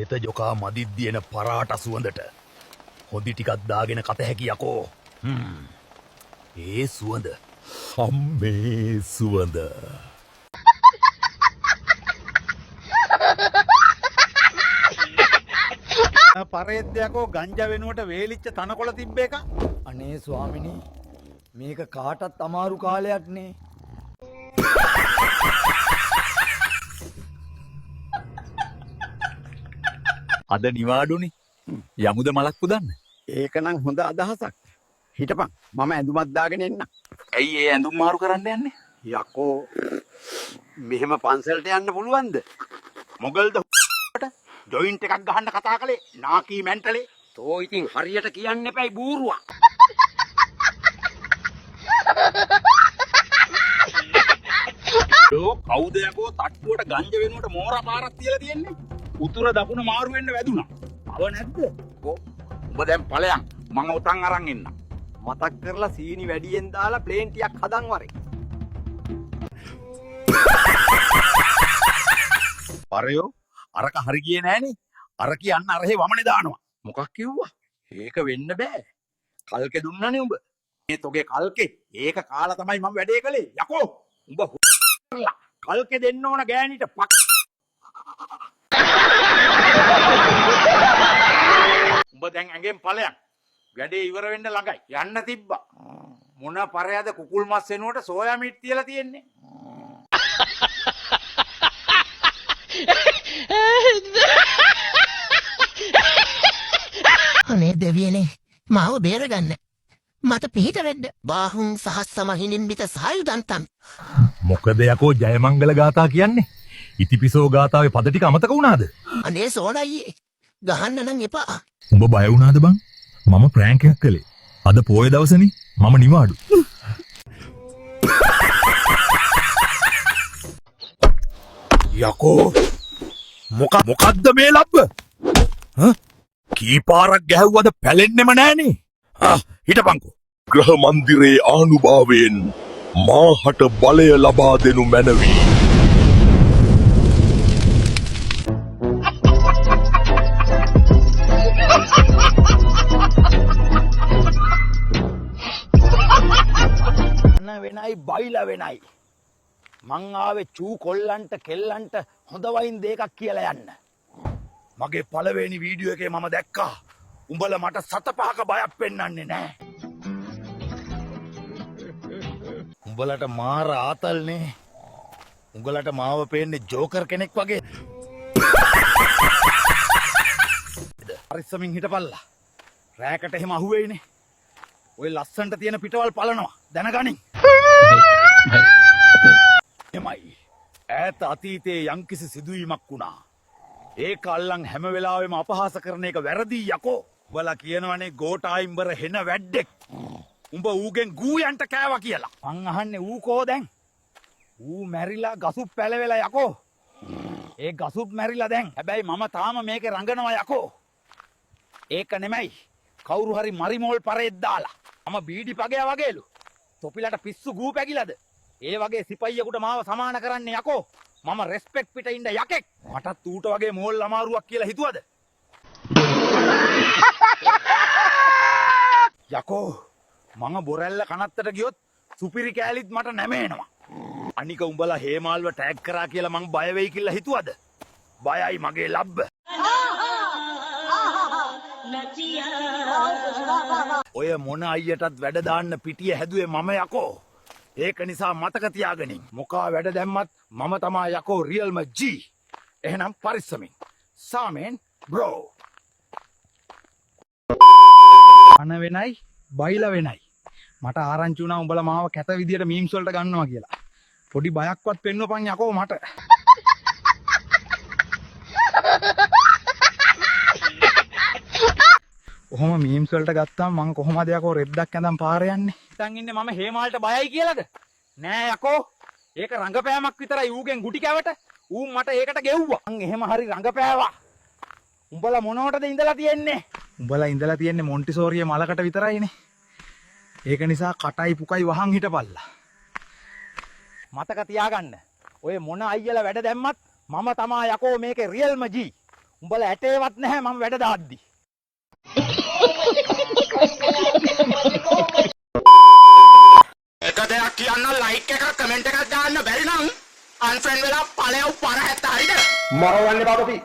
එත ජොකා මදිද්දියන පරාට සුවඳට හොඳි ටිකක් දාගෙන කත හැකි යකෝ. ඒ සුවඳ හම්මේ සුවඳ. පරේද්දයකෝ ගංජ වෙනුවට වේලිච්ච තනකොළ තිබ්බ එක. අනේ ස්වාමිනී මේක කාටත් අමාරු කාලයක් නේ. අද නිවාඩුනේ යමුද මලක් පුදන්න. ඒකනම් හොඳ අදහසක්. හිටපන් මම ඇඳුමක් දාගෙන එන්න. ඇයි ඒ ඇඳුම් මාරු කරන්න යන්නේ? යකෝ මෙහෙම පන්සලට යන්න පුළුවන්ද? මොගල්ද ජොයින්ට් එකක් ගහන්න කතා කළේ නාකී මැන්ටලේ. තෝ ඉතින් හරියට කියන්න එපයි බූරුවා. කවුද යකෝ තට්ටුවට ගංජ වෙනුවට මෝරා පාරක් තියලා තියෙන්නේ? උතුර දකුණ මාරු වෙන්න වැදුනා. අව නැද්ද? උඹ දැන් ඵලයන් මම උතන් අරන් එන්න. මතක් කරලා සීනි වැඩියෙන් දාලා ප්ලේන් ටිකක් හදන් වරේ. පරයෝ අරක හරි ගියේ නෑනේ. අර කියන්න අරහේ වමනේ දානවා. මොකක් කිව්වා? ඒක වෙන්න බෑ. කල්කේ දුන්නනේ උඹ. මේ තොගේ කල්කේ ඒක කාලා තමයි මම වැඩේ කළේ. යකෝ උඹ කල්කේ දෙන්න ඕන ගෑණිට පක්. උඹ දැන් ඇඟෙන් ඵලයන්. වැඩේ ඉවර වෙන්න ළඟයි. යන්න තිබ්බා. මොන පරයද කුකුල් මස් වෙනුවට සෝයා මීට් තියලා තියෙන්නේ. අනේ දෙවියනේ මාව බේරගන්න මට පිහිට වෙන්න බාහුන් සහස්සමහිනින් මිත සායුදන්තම්. මොකද යකෝ ජයමංගල ගාථා කියන්නේ? ඉතිපිසෝ ගාථාවේ පද ටික අමතක වුණාද? අනේ සෝනයි ගහන්න නම් එපා. උඹ බය වුණාද බං? මම ප්‍රෑන්ක් එකක් කළේ. අද පොයේ දවසනේ මම නිවාඩු. යකෝ මොකක්ද මේ ලබ්බ? කීපාරක් ගැහුවද පැලෙන්නෙම නෑනේ. හිටපන්කෝ. ග්‍රහ මන්දිරේ ආනුභාවයෙන් මාහට බලය ලබා දෙනු මැනවි. වෙනයි බයිලා වෙනයි. මං ආවේ චූ කොල්ලන්ට කෙල්ලන්ට හොඳ වයින් දෙකක් කියලා යන්න. මගේ පළවෙනි වීඩියෝ එකේ මම දැක්කා උඹලා මට සත පහක බයක් පෙන්වන්නේ නෑ. උඹලට මාර ආතල්නේ. උඹලට මාව පේන්නේ ජෝකර් කෙනෙක් වගේ. පරිස්සමින් හිටපල්ලා. රෑකට එහෙම අහුවෙයිනේ. ඔය ලස්සන්ට තියෙන පිටවල් පලනවා දැනගනින්. එමයි ඈත අතීතයේ යම්කිසි සිදුවීමක් වුණා. ඒක අල්ලන් හැම වෙලාවෙම අපහාස කරන එක වැරදි යකෝ. උඹලා කියනවනේ ගෝඨායිම්බර හෙන වැඩෙක්. උඹ ඌගෙන් ගූයන්ට කෑවා කියලා. මං අහන්නේ ඌ කෝ දැන්? ඌ මැරිලා ගසුප් පැලවෙලා යකෝ. ඒ ගසුප් මැරිලා දැන්. හැබැයි මම තාම මේකේ රඟනවා යකෝ. ඒක නෙමෙයි. කවුරු හරි මරිමෝල් පරේත් දාලා. මම බීඩි පගයා වගේලු. තොපිලට පිස්සු ගූ පැගිලාද? ඒ වගේ සිපයියෙකුට මාව සමාන කරන්නේ යකෝ. මම රෙස්පෙක්ට් පිට ඉන්න යකෙක්. මටත් ඌට වගේ මෝල් අමාරුවක් කියලා හිතුවද? යකෝ මම බොරැල්ල කනත්තට ගියොත් සුපිරි කෑලිත් මට නැමෙනවා. අනික උඹලා හේමාල්ව ටැග් කරා කියලා මං බය වෙයි කියලා හිතුවද? බයයි මගේ ලබ්බ. ඔය මොන අයියටත් වැඩ දාන්න පිටිය හැදුවේ මම යකෝ. ඒක නිසා මතක තියාගනින්. මොකා වැඩ දැම්මත් මම තමා යකෝ රියල්ම G. එහෙනම් පරිස්සමින්. සාමෙන් බ්‍රෝ. අන වෙනයි බයිලා වෙනයි. මට ආරංචි වුණා උඹලා මාව කැත විදියට මීම්ස් වලට ගන්නවා කියලා. පොඩි බයක්වත් පෙන්වපන් යකෝ මට. කොහොම මීම්ස් වලට ගත්තාම මං කොහොමද යකෝ රෙද්දක් ඇඳන් පාර යන්නේ? හිතන් ඉන්නේ මම හේමාල්ට බයයි කියලාද? නෑ යකෝ. ඒක රංගපෑමක් විතරයි. ඌගෙන් ගුටි කැවට ඌ මට ඒකට ගෙව්වා. මං එහෙම හරි රංගපෑවා. උඹලා මොනවටද ඉඳලා තියෙන්නේ? උඹලා ඉඳලා තියෙන්නේ මොන්ටිසෝරියේ මලකට විතරයිනේ. ඒක නිසා කටයි පුකයි වහන් හිටපල්ලා. මතක තියාගන්න. ඔය මොන අයියලා වැඩ දැම්මත් මම තමා යකෝ මේකේ රියල්ම G. උඹලා ඇටේවත් නැහැ මම වැඩ දාද්දි. එක දෙයක් කියන්න ලයික් එකක් කමෙන්ට් එකක් දාන්න බැරි නම් අන්ෆ්‍රෙන්ඩ් වෙලා ඵලයව පර හැත්ත හරිද? මරවන්නේ බබපි